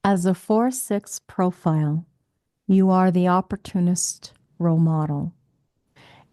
As a 4-6 profile, you are the opportunist role model,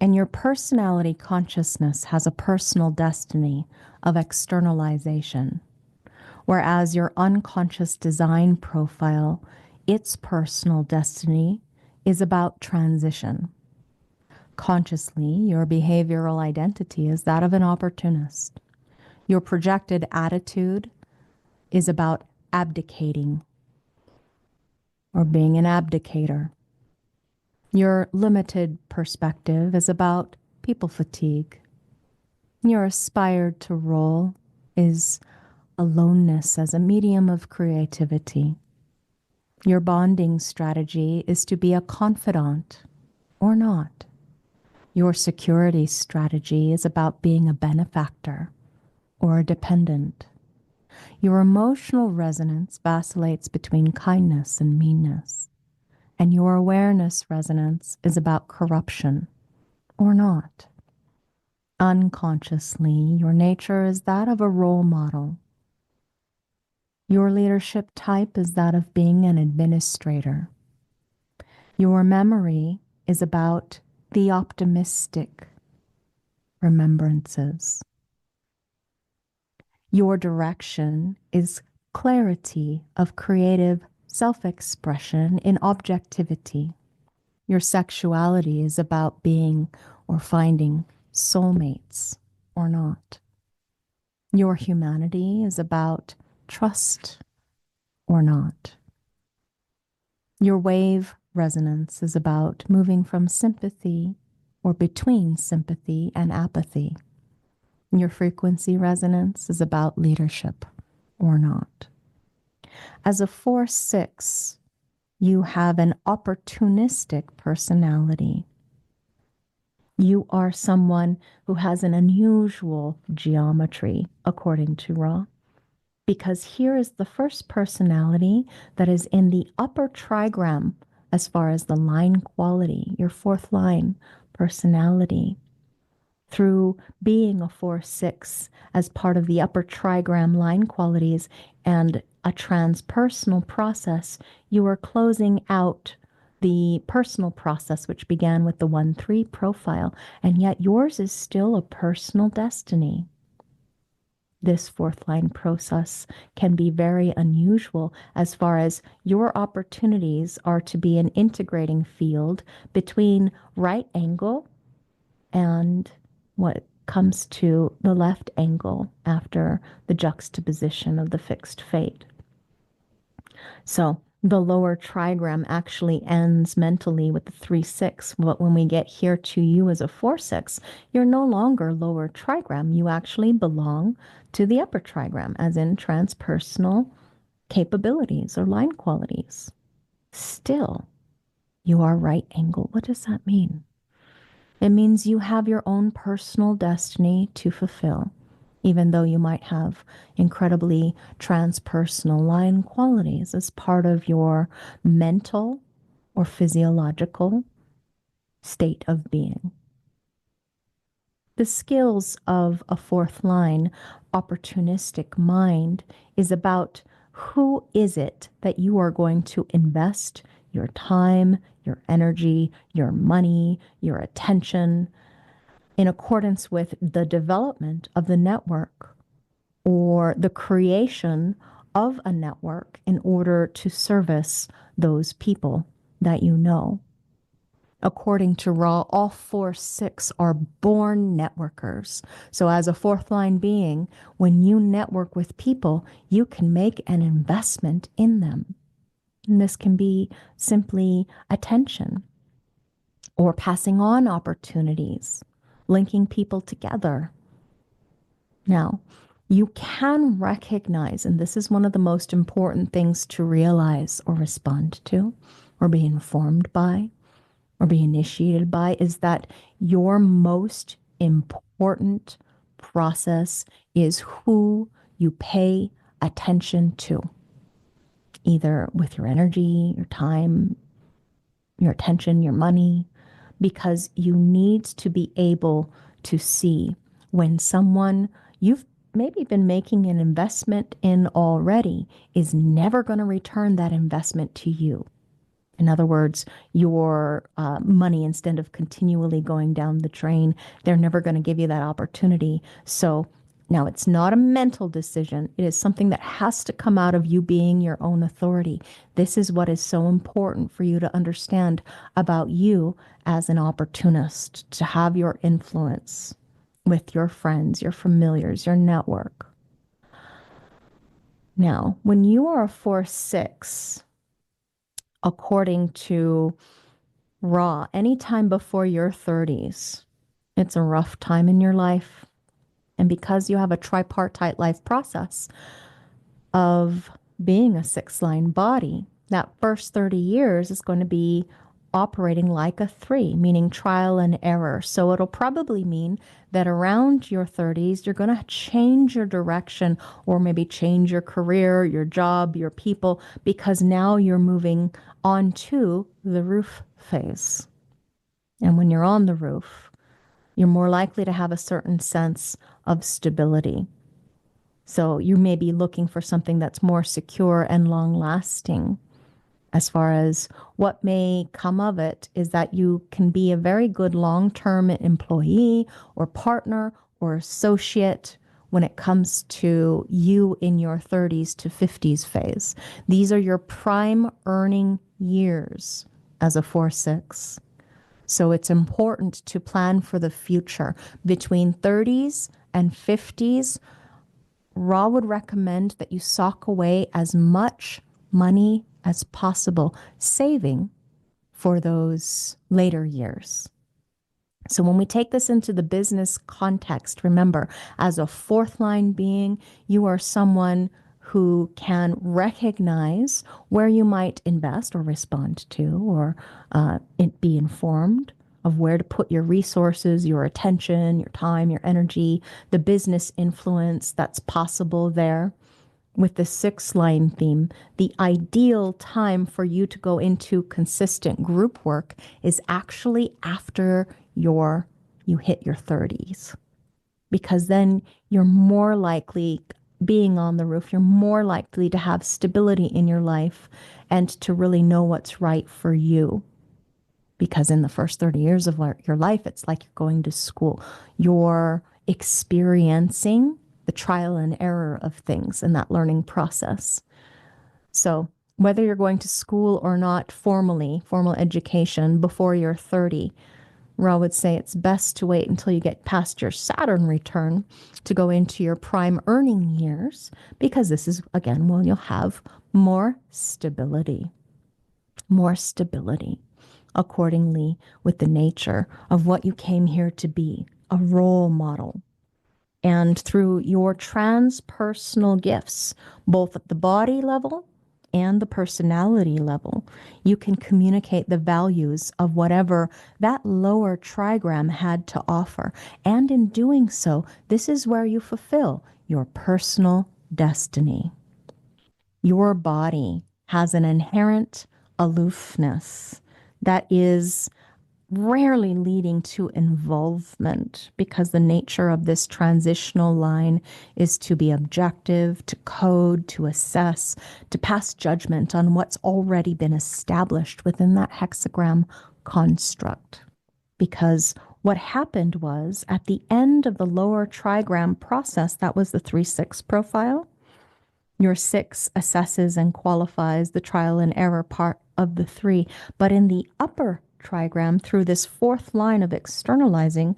and your personality consciousness has a personal destiny of externalization, whereas your unconscious design profile, its personal destiny is about transition. Consciously, your behavioral identity is that of an opportunist. Your projected attitude is about abdicating or being an abdicator. Your limited perspective is about people fatigue. Your aspired to role is aloneness as a medium of creativity. Your bonding strategy is to be a confidant or not. Your security strategy is about being a benefactor or a dependent. Your emotional resonance vacillates between kindness and meanness, and your awareness resonance is about corruption or not. Unconsciously, your nature is that of a role model. Your leadership type is that of being an administrator. Your memory is about the optimistic remembrances. Your direction is clarity of creative self-expression in objectivity. Your sexuality is about being or finding soulmates or not. Your humanity is about trust or not. Your wave resonance is about moving from sympathy or between sympathy and apathy. Your frequency resonance is about leadership or not. As a 4-6, you have an opportunistic personality. You are someone who has an unusual geometry, according to Ra, because here is the first personality that is in the upper trigram as far as the line quality, your fourth line personality. Through being a 4-6 as part of the upper trigram line qualities and a transpersonal process, you are closing out the personal process, which began with the 1-3 profile, and yet yours is still a personal destiny. This fourth line process can be very unusual as far as your opportunities are to be an integrating field between right angle and what comes to the left angle after the juxtaposition of the fixed fate. So the lower trigram actually ends mentally with the 3-6, but when we get here to you as a 4-6, you're no longer lower trigram. You actually belong to the upper trigram, as in transpersonal capabilities or line qualities. Still, you are right angle. What does that mean? It means you have your own personal destiny to fulfill, even though you might have incredibly transpersonal line qualities as part of your mental or physiological state of being. The skills of a fourth line opportunistic mind is about who is it that you are going to invest your time, your energy, your money, your attention in accordance with the development of the network or the creation of a network in order to service those people that you know. According to Ra, all 4-6 are born networkers. So as a fourth line being, when you network with people, you can make an investment in them. And this can be simply attention or passing on opportunities, linking people together. Now, you can recognize, and this is one of the most important things to realize or respond to or be informed by or be initiated by, is that your most important process is who you pay attention to, either with your energy, your time, your attention, your money, because you need to be able to see when someone, you've maybe been making an investment in already is never going to return that investment to you. In other words, your money, instead of continually going down the drain, they're never going to give you that opportunity. So now it's not a mental decision. It is something that has to come out of you being your own authority. This is what is so important for you to understand about you as an opportunist, to have your influence with your friends, your familiars, your network. Now, when you are a 4-6, according to Ra, anytime before your 30s, it's a rough time in your life. And because you have a tripartite life process of being a 6-line body, that first 30 years is going to be operating like a 3, meaning trial and error. So it'll probably mean that around your 30s, you're going to change your direction, or maybe change your career, your job, your people, because now you're moving on to the roof phase. And when you're on the roof, you're more likely to have a certain sense of stability. So you may be looking for something that's more secure and long lasting. As far as what may come of it is that you can be a very good long-term employee or partner or associate when it comes to you in your 30s to 50s phase. These are your prime earning years as a 4-6. So it's important to plan for the future. Between 30s and 50s, Ra would recommend that you sock away as much money as possible, saving for those later years. So when we take this into the business context, remember, as a 4th-line being, you are someone who can recognize where you might invest or respond to, or be informed of where to put your resources, your attention, your time, your energy, the business influence that's possible there. With the 6-line theme, the ideal time for you to go into consistent group work is actually after you hit your 30s, because then you're more likely, being on the roof, you're more likely to have stability in your life and to really know what's right for you. Because in the first 30 years of your life, it's like you're going to school. You're experiencing the trial and error of things in that learning process. So whether you're going to school or not formally, formal education before you're 30, Ra would say it's best to wait until you get past your Saturn return to go into your prime earning years, because this is, again, when you'll have more stability. More stability, accordingly, with the nature of what you came here to be, a role model. And through your transpersonal gifts, both at the body level and the personality level, you can communicate the values of whatever that lower trigram had to offer. And in doing so, this is where you fulfill your personal destiny. Your body has an inherent aloofness that is rarely leading to involvement, because the nature of this transitional line is to be objective, to code, to assess, to pass judgment on what's already been established within that hexagram construct. Because what happened was, at the end of the lower trigram process, that was the 3-6 profile, your 6 assesses and qualifies the trial and error part of the 3. But in the upper trigram, through this 4th line of externalizing,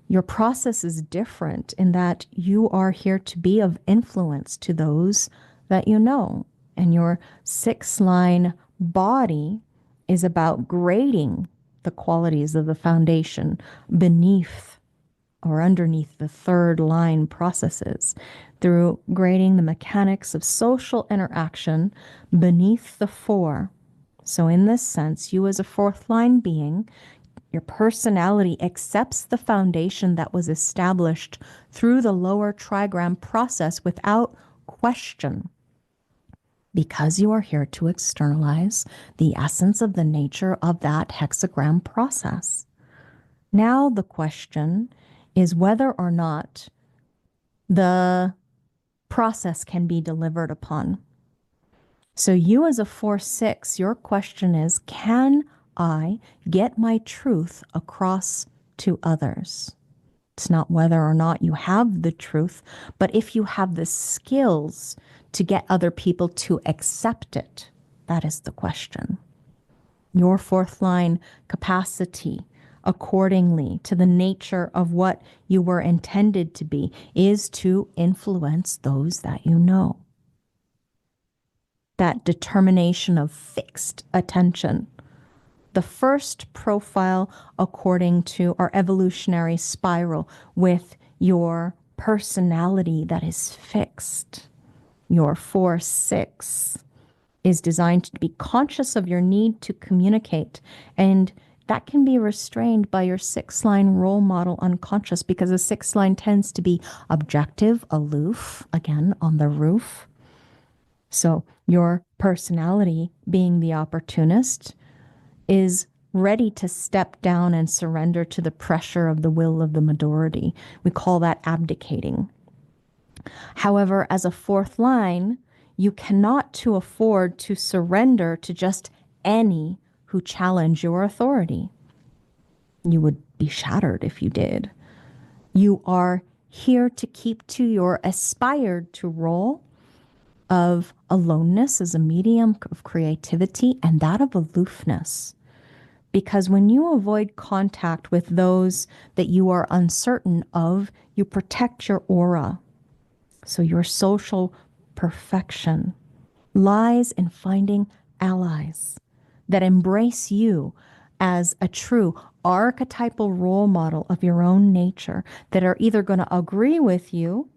your process is different in that you are here to be of influence to those that you know. And your 6-line body is about grading the qualities of the foundation beneath or underneath the 3rd line processes, through grading the mechanics of social interaction beneath the 4. So in this sense, you as a 4th line being, your personality accepts the foundation that was established through the lower trigram process without question, because you are here to externalize the essence of the nature of that hexagram process. Now the question is whether or not the process can be delivered upon. So you as a 4-6, your question is, can I get my truth across to others? It's not whether or not you have the truth, but if you have the skills to get other people to accept it, that is the question. Your 4th line capacity, accordingly to the nature of what you were intended to be, is to influence those that you know. That determination of fixed attention. The first profile according to our evolutionary spiral with your personality that is fixed. Your 4-6 is designed to be conscious of your need to communicate, and that can be restrained by your 6-line role model unconscious, because the 6th line tends to be objective, aloof, again on the roof. So your personality, being the opportunist, is ready to step down and surrender to the pressure of the will of the majority. We call that abdicating. However, as a 4th line, you cannot afford to surrender to just any who challenge your authority. You would be shattered if you did. You are here to keep to your aspired to role of aloneness as a medium of creativity and that of aloofness. Because when you avoid contact with those that you are uncertain of, you protect your aura. So your social perfection lies in finding allies that embrace you as a true archetypal role model of your own nature, that are either going to agree with you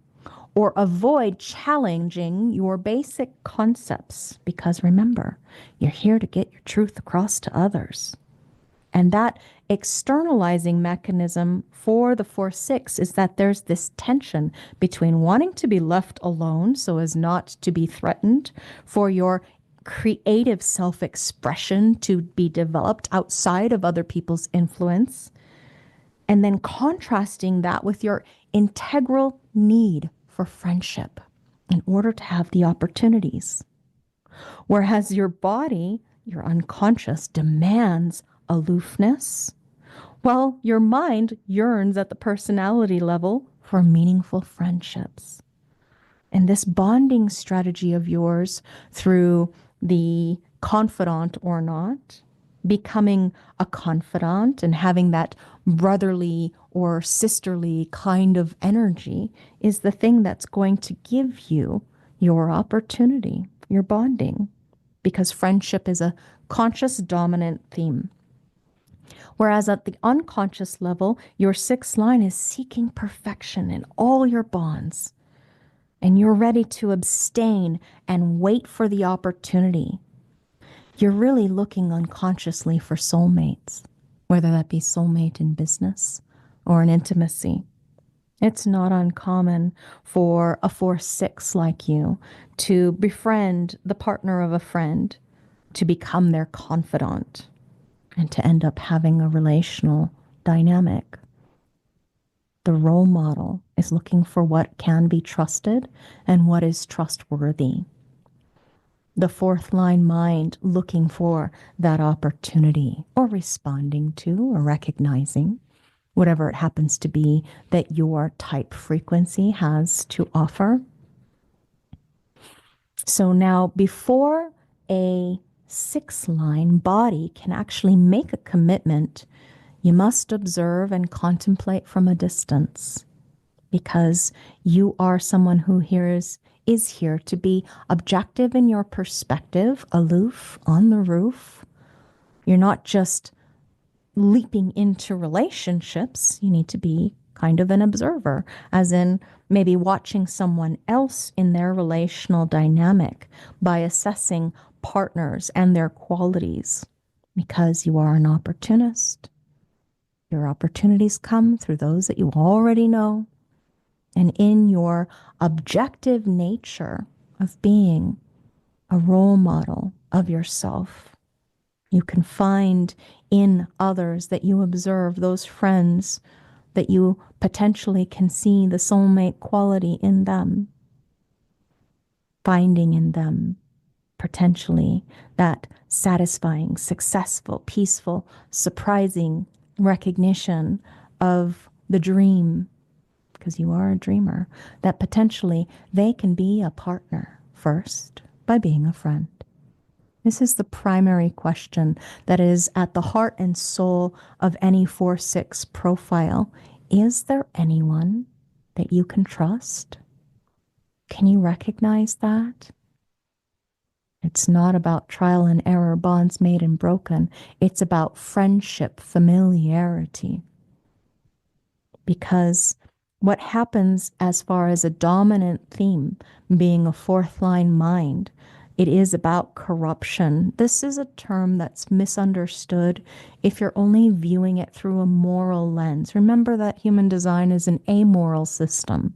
or avoid challenging your basic concepts. Because remember, you're here to get your truth across to others. And that externalizing mechanism for the 4-6 is that there's this tension between wanting to be left alone so as not to be threatened, for your creative self-expression to be developed outside of other people's influence, and then contrasting that with your integral need for friendship in order to have the opportunities. Whereas your body, your unconscious, demands aloofness, while your mind yearns at the personality level for meaningful friendships. And this bonding strategy of yours through the confidant or not, becoming a confidant and having that brotherly or sisterly kind of energy, is the thing that's going to give you your opportunity, your bonding, because friendship is a conscious dominant theme. Whereas at the unconscious level, your 6th line is seeking perfection in all your bonds. And you're ready to abstain and wait for the opportunity. You're really looking unconsciously for soulmates, whether that be soulmate in business or in intimacy. It's not uncommon for a 4-6 like you to befriend the partner of a friend, to become their confidant, and to end up having a relational dynamic. The role model is looking for what can be trusted and what is trustworthy. The 4th line mind looking for that opportunity, or responding to or recognizing whatever it happens to be that your type frequency has to offer. So now, before a 6th line body can actually make a commitment, you must observe and contemplate from a distance, because you are someone who is here to be objective in your perspective, aloof, on the roof. You're not just leaping into relationships. You need to be kind of an observer, as in maybe watching someone else in their relational dynamic by assessing partners and their qualities, because you are an opportunist. Your opportunities come through those that you already know. And in your objective nature of being a role model of yourself, you can find in others that you observe, those friends that you potentially can see the soulmate quality in them. finding in them potentially that satisfying, successful, peaceful, surprising recognition of the dream, because you are a dreamer, that potentially they can be a partner first by being a friend. This is the primary question that is at the heart and soul of any 4-6 profile. Is there anyone that you can trust? Can you recognize that? It's not about trial and error, bonds made and broken. It's about friendship, familiarity. Because what happens as far as a dominant theme, being a fourth line mind, it is about corruption. This is a term that's misunderstood if you're only viewing it through a moral lens. Remember that human design is an amoral system.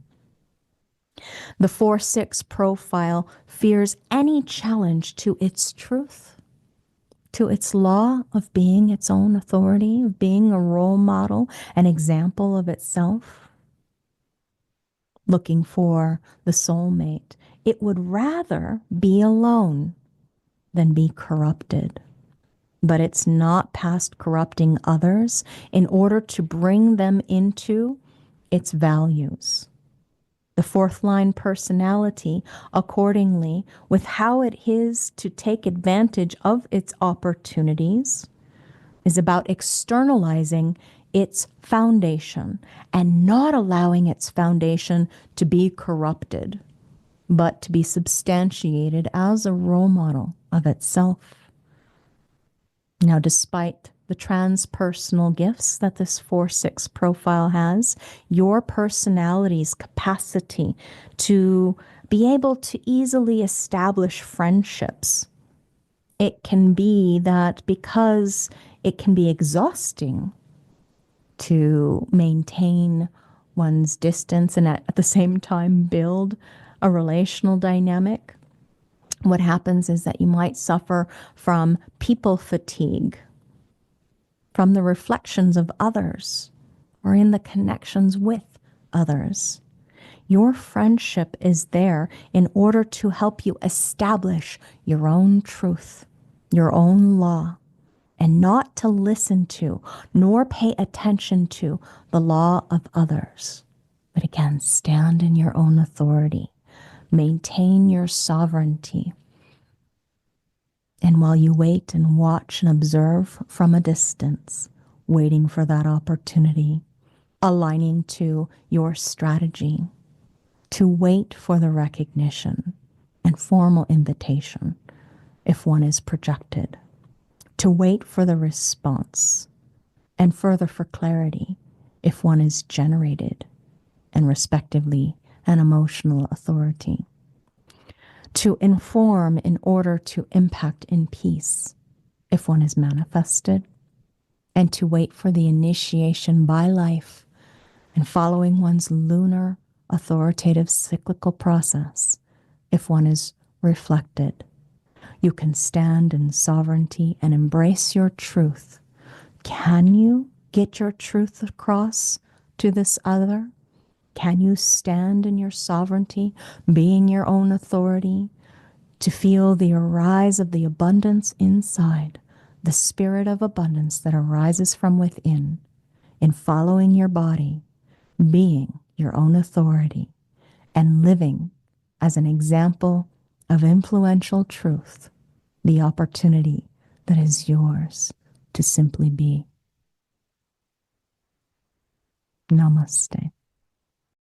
The 4-6 profile fears any challenge to its truth, to its law of being its own authority, of being a role model, an example of itself. Looking for the soulmate, it would rather be alone than be corrupted. But it's not past corrupting others in order to bring them into its values. The fourth line personality, accordingly, with how it is to take advantage of its opportunities, is about externalizing its foundation and not allowing its foundation to be corrupted, but to be substantiated as a role model of itself. Now, despite the transpersonal gifts that this 4-6 profile has, your personality's capacity to be able to easily establish friendships, it can be that because it can be exhausting to maintain one's distance and at the same time build a relational dynamic, what happens is that you might suffer from people fatigue, from the reflections of others, or in the connections with others. Your friendship is there in order to help you establish your own truth, your own law, and not to listen to nor pay attention to the law of others. But again, stand in your own authority, maintain your sovereignty. And while you wait and watch and observe from a distance, waiting for that opportunity, aligning to your strategy, to wait for the recognition and formal invitation if one is projected, to wait for the response and further for clarity if one is generated, and respectively an emotional authority. To inform in order to impact in peace if one is manifested, and to wait for the initiation by life and following one's lunar authoritative cyclical process if one is reflected. You can stand in sovereignty and embrace your truth. Can you get your truth across to this other? Can you stand in your sovereignty, being your own authority, to feel the arise of the abundance inside, the spirit of abundance that arises from within, in following your body, being your own authority, and living as an example of influential truth, the opportunity that is yours to simply be. Namaste.